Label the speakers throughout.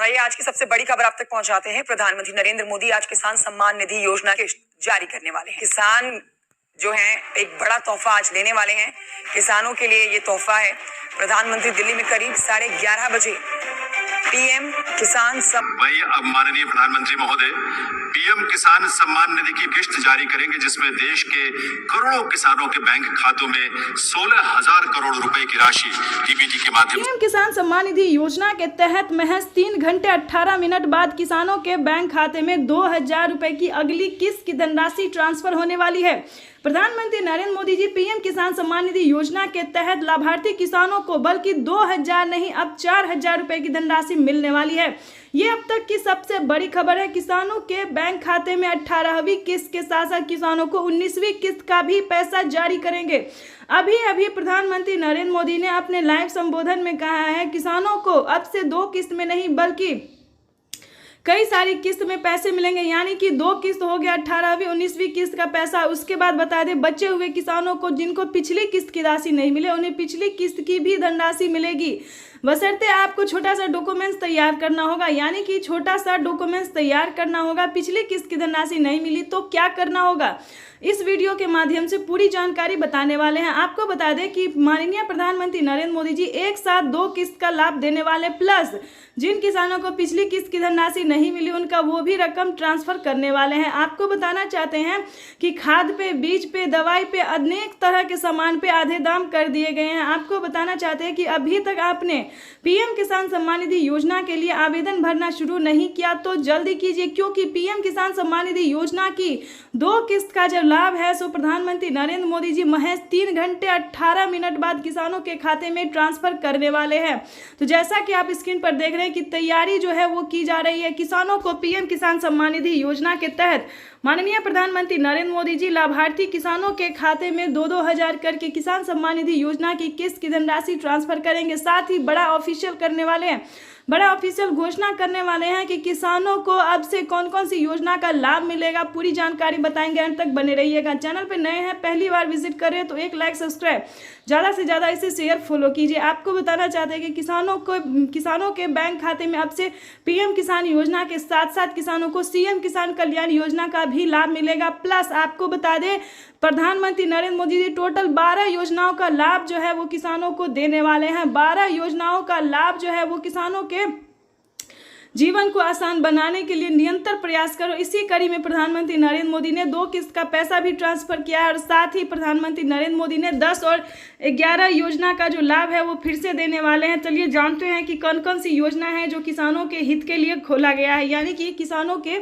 Speaker 1: आइए आज की सबसे बड़ी खबर आप तक पहुंचाते हैं। प्रधानमंत्री नरेंद्र मोदी आज किसान सम्मान निधि योजना के जारी करने वाले हैं। किसान जो हैं एक बड़ा तोहफा आज लेने वाले हैं। किसानों के लिए ये तोहफा है। प्रधानमंत्री दिल्ली में करीब 11:30 बजे पीएम किसान
Speaker 2: वही अब माननीय प्रधानमंत्री महोदय पीएम किसान सम्मान निधि की किश्त जारी करेंगे, जिसमें देश के करोड़ों किसानों के बैंक खातों में 16,000 करोड़ रुपए की राशि डीबीटी के माध्यम से।
Speaker 3: पीएम किसान सम्मान निधि योजना के तहत महज 3 घंटे 18 मिनट बाद किसानों के बैंक खाते में 2,000 रुपए की अगली किस्त की धनराशि ट्रांसफर होने वाली है। प्रधानमंत्री नरेंद्र मोदी जी पीएम किसान सम्मान निधि योजना के तहत लाभार्थी किसानों को बल्कि 2,000 नहीं अब 4,000 रुपए की धनराशि मिलने वाली है। ये अब तक की सबसे बड़ी खबर है। किसानों के बैंक खाते में 18वीं किस्त के साथ साथ किसानों को 19वीं किस्त का भी पैसा जारी करेंगे। अभी प्रधानमंत्री नरेंद्र मोदी ने अपने लाइव संबोधन में कहा है किसानों को अब से 2 किस्त में नहीं बल्कि कई सारी किस्त में पैसे मिलेंगे, यानी कि 2 किस्त हो गया 18वीं 19वीं किस्त का पैसा। उसके बाद बता दें बचे हुए किसानों को जिनको पिछली किस्त की राशि नहीं मिले उन्हें पिछली किस्त की भी धनराशि मिलेगी, बशर्ते आपको छोटा सा डॉक्यूमेंट्स तैयार करना होगा। यानी कि छोटा सा डॉक्यूमेंट्स तैयार करना होगा। पिछली किस्त की धनराशि नहीं मिली तो क्या करना होगा, इस वीडियो के माध्यम से पूरी जानकारी बताने वाले हैं। आपको बता दें कि माननीय प्रधानमंत्री नरेंद्र मोदी जी एक साथ 2 किस्त का लाभ देने वाले, प्लस जिन किसानों को पिछली किस्त की धनराशि नहीं मिली उनका वो भी रकम ट्रांसफर करने वाले हैं। आपको बताना चाहते हैं कि खाद पे, बीज पे, दवाई पे, अनेक तरह के सामान पे आधे दाम कर दिए गए हैं। आपको बताना चाहते हैं कि अभी तक आपने पीएम किसान सम्मान निधि योजना के लिए आवेदन भरना शुरू नहीं किया तो जल्दी कीजिए, क्योंकि पीएम किसान सम्मान निधि योजना की 2 किस्त का जब लाभ है सो प्रधानमंत्री नरेंद्र मोदी जी महज 3 घंटे 18 मिनट बाद किसानों के खाते में ट्रांसफर करने वाले हैं। तो जैसा कि आप स्क्रीन पर देख रहे हैं कि तैयारी जो है वो की जा रही है। किसानों को पीएम किसान सम्मान निधि योजना के तहत माननीय प्रधानमंत्री नरेंद्र मोदी जी लाभार्थी किसानों के खाते में 2-2 हजार करके किसान सम्मान निधि योजना की किस्त की धनराशि ट्रांसफर करेंगे। साथ ही बड़ा ऑफिशियल करने वाले हैं, बड़ा ऑफिशियल घोषणा करने वाले हैं कि किसानों को अब से कौन कौन सी योजना का लाभ मिलेगा। पूरी जानकारी बताएंगे, अंत तक बने रहिएगा। चैनल पे नए हैं, पहली बार विजिट करें तो एक लाइक सब्सक्राइब ज़्यादा से ज़्यादा इसे शेयर फॉलो कीजिए। आपको बताना चाहते हैं कि किसानों के बैंक खाते में अब से पीएम किसान योजना के साथ साथ किसानों को सीएम किसान कल्याण योजना का भी लाभ मिलेगा। प्लस आपको बता दें प्रधानमंत्री नरेंद्र मोदी जी टोटल 12 योजनाओं का लाभ जो है वो किसानों को देने वाले हैं। 12 योजनाओं का लाभ जो है वो किसानों के जीवन को आसान बनाने के लिए निरंतर प्रयास करो। इसी कड़ी में प्रधानमंत्री नरेंद्र मोदी ने 2 किस्त का पैसा भी ट्रांसफर किया है और साथ ही प्रधानमंत्री नरेंद्र मोदी ने 10 और 11 योजना का जो लाभ है वो फिर से देने वाले हैं। चलिए जानते हैं कि कौन कौन सी योजना है जो किसानों के हित के लिए खोला गया है, यानी कि किसानों के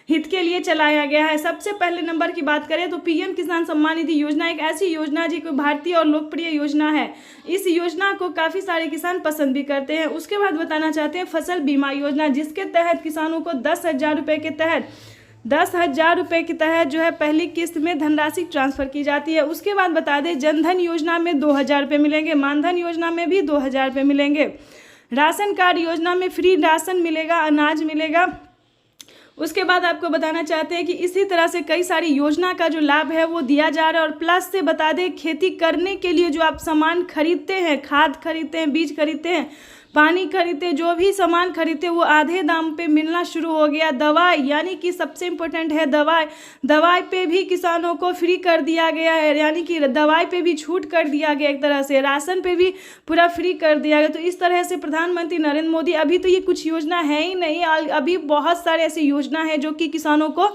Speaker 3: हित के लिए चलाया गया है। सबसे पहले नंबर की बात करें तो पीएम किसान सम्मान निधि योजना एक ऐसी योजना है जो भारतीय और लोकप्रिय योजना है। इस योजना को काफ़ी सारे किसान पसंद भी करते हैं। उसके बाद बताना चाहते हैं फसल बीमा योजना, जिसके तहत किसानों को 10,000 रुपये के तहत 10,000 रुपये के तहत जो है पहली किस्त में धनराशि ट्रांसफर की जाती है। उसके बाद बता दें जनधन योजना में 2,000 रुपये मिलेंगे, मानधन योजना में भी 2,000 रुपये मिलेंगे, राशन कार्ड योजना में फ्री राशन मिलेगा, अनाज मिलेगा। उसके बाद आपको बताना चाहते हैं कि इसी तरह से कई सारी योजना का जो लाभ है वो दिया जा रहा है। और प्लस से बता दें खेती करने के लिए जो आप सामान खरीदते हैं, खाद खरीदते हैं, बीज खरीदते हैं, पानी खरीदते, जो भी सामान खरीदते वो आधे दाम पे मिलना शुरू हो गया। दवाई, यानी कि सबसे इम्पोर्टेंट है दवाई पे भी किसानों को फ्री कर दिया गया है, यानी कि दवाई पे भी छूट कर दिया गया एक तरह से, राशन पे भी पूरा फ्री कर दिया गया। तो इस तरह से प्रधानमंत्री नरेंद्र मोदी, अभी तो ये कुछ योजना है ही नहीं, अभी बहुत सारे ऐसी योजना है जो कि किसानों को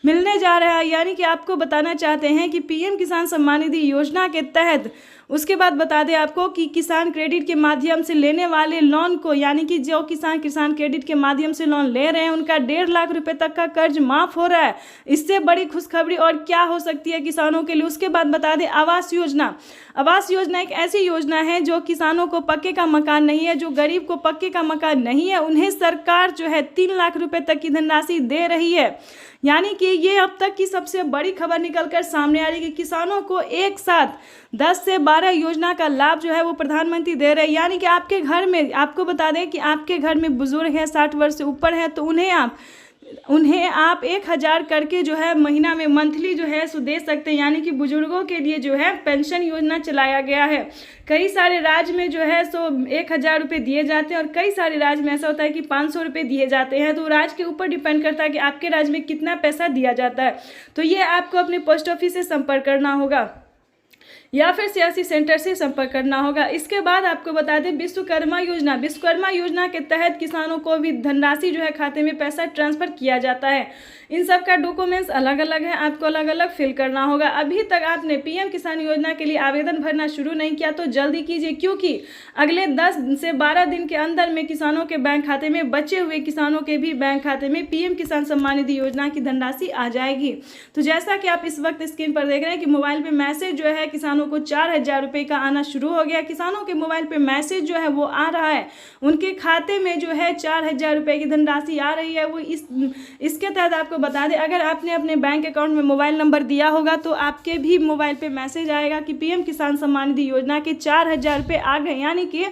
Speaker 3: मिलने जा रहा है। यानी कि आपको बताना चाहते हैं कि पीएम किसान सम्मान निधि योजना के तहत उसके बाद बता दें आपको कि किसान क्रेडिट के माध्यम से लेने वाले लोन को, यानी कि जो किसान क्रेडिट के माध्यम से लोन ले रहे हैं उनका 1.5 लाख रुपए तक का कर्ज माफ हो रहा है। इससे बड़ी खुशखबरी और क्या हो सकती है किसानों के लिए। उसके बाद बता दें आवास योजना एक ऐसी योजना है जो किसानों को पक्के का मकान नहीं है, जो गरीब को पक्के का मकान नहीं है, उन्हें सरकार जो है 3 लाख रुपए तक की धनराशि दे रही है। यानी कि ये अब तक की सबसे बड़ी खबर निकलकर सामने आ रही है कि किसानों को एक साथ 10 से 12 योजना का लाभ जो है वो प्रधानमंत्री दे रहे हैं। यानी कि आपके घर में, आपको बता दें कि आपके घर में बुजुर्ग हैं, 60 वर्ष से ऊपर है, तो उन्हें आप उन्हें आप 1000 करके जो है महीना में मंथली जो है सो दे सकते हैं। यानी कि बुजुर्गों के लिए जो है पेंशन योजना चलाया गया है। कई सारे राज्य में जो है सो 1000 रुपये दिए जाते हैं और कई सारे राज्य में ऐसा होता है कि 500 रुपये दिए जाते हैं। तो राज्य के ऊपर डिपेंड करता है कि आपके राज्य में कितना पैसा दिया जाता है। तो ये आपको अपने पोस्ट ऑफिस से संपर्क करना होगा या फिर सीएससी सेंटर से संपर्क करना होगा। इसके बाद आपको बता दें विश्वकर्मा योजना के तहत किसानों को भी धनराशि जो है खाते में पैसा ट्रांसफ़र किया जाता है। इन सब का डॉक्यूमेंट्स अलग अलग है, आपको अलग अलग फिल करना होगा। अभी तक आपने पीएम किसान योजना के लिए आवेदन भरना शुरू नहीं किया तो जल्दी कीजिए, क्योंकि अगले 10 से 12 दिन के अंदर में किसानों के बैंक खाते में, बचे हुए किसानों के भी बैंक खाते में पीएम किसान सम्मान निधि योजना की धनराशि आ जाएगी। तो जैसा कि आप इस वक्त स्क्रीन पर देख रहे हैं कि मोबाइल पे मैसेज जो है किसानों को 4000 रुपये का आना शुरू हो गया। किसानों के मोबाइल पे मैसेज जो है वो आ रहा है, उनके खाते में जो है 4000 रुपये की धनराशि आ रही है। वो इसके तहत आपको बता दें, अगर आपने अपने बैंक अकाउंट में मोबाइल नंबर दिया होगा तो आपके भी मोबाइल पे मैसेज आएगा कि पीएम किसान सम्मान निधि योजना के 4000 रुपये आ गए। यानी कि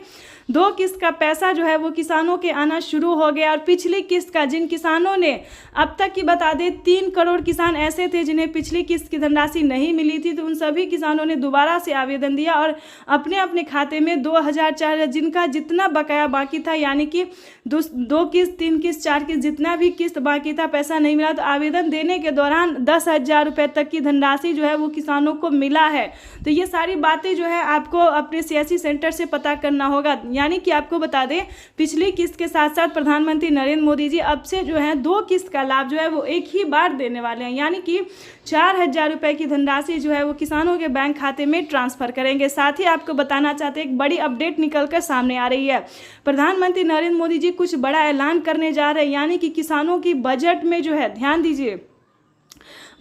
Speaker 3: 2 किस्त का पैसा जो है वो किसानों के आना शुरू हो गया। और पिछली किस्त का जिन किसानों ने अब तक की बता दें 3 करोड़ किसान ऐसे थे जिन्हें पिछली किस्त की धनराशि नहीं मिली थी, तो उन सभी किसानों ने दोबारा से आवेदन दिया और अपने अपने खाते में 2000, 4000 जिनका जितना बकाया बाकी था, यानी कि 2 किस्त, 3 किस्त, 4 किस्त जितना भी किस्त बाकी था पैसा नहीं मिला, तो आवेदन देने के दौरान 10,000 रुपये तक की धनराशि जो है वो किसानों को मिला है। तो ये सारी बातें जो है आपको अपने सीएससी सेंटर से पता करना होगा। यानी कि आपको बता दें पिछली किस्त के साथ साथ प्रधानमंत्री नरेंद्र मोदी जी अब से जो है 2 किस्त का लाभ जो है वो एक ही बार देने वाले हैं। यानी कि 4000 रुपये की धनराशि जो है वो किसानों के बैंक खाते में ट्रांसफ़र करेंगे। साथ ही आपको बताना चाहते हैं एक बड़ी अपडेट निकल कर सामने आ रही है। प्रधानमंत्री नरेंद्र मोदी जी कुछ बड़ा ऐलान करने जा रहे हैं। यानी कि किसानों की बजट में जो है, ध्यान दीजिए,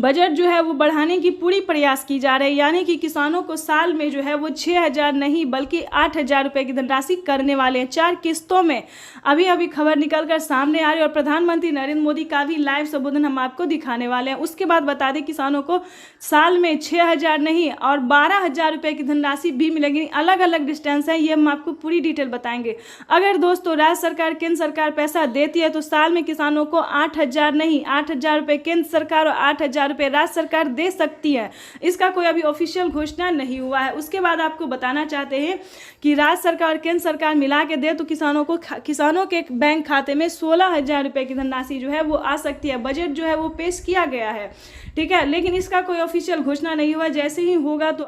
Speaker 3: बजट जो है वो बढ़ाने की पूरी प्रयास की जा रही है। यानी कि किसानों को साल में जो है वो 6000 नहीं बल्कि 8000 रुपये की धनराशि करने वाले हैं 4 किस्तों में। अभी अभी खबर निकल कर सामने आ रही है और प्रधानमंत्री नरेंद्र मोदी का भी लाइव संबोधन हम आपको दिखाने वाले हैं। उसके बाद बता दें किसानों को साल में 6000 नहीं और 12000 रुपये की धनराशि भी मिलेगी। अलग अलग डिस्टेंस है, ये हम आपको पूरी डिटेल बताएंगे। अगर दोस्तों राज्य सरकार, केंद्र सरकार पैसा देती है तो साल में किसानों को 8000 नहीं 8000 रुपये केंद्र सरकार और 8000 रुपये राज्य सरकार दे सकती है। इसका कोई अभी ऑफिशियल घोषणा नहीं हुआ है। उसके बाद आपको बताना चाहते हैं कि राज्य सरकार और केंद्र सरकार मिला के दे तो किसानों के बैंक खाते में 16000 रुपये की धनराशि जो है वो आ सकती है। बजट जो है वो पेश किया गया है, ठीक है, लेकिन इसका कोई ऑफिशियल घोषणा नहीं हुआ। जैसे ही होगा तो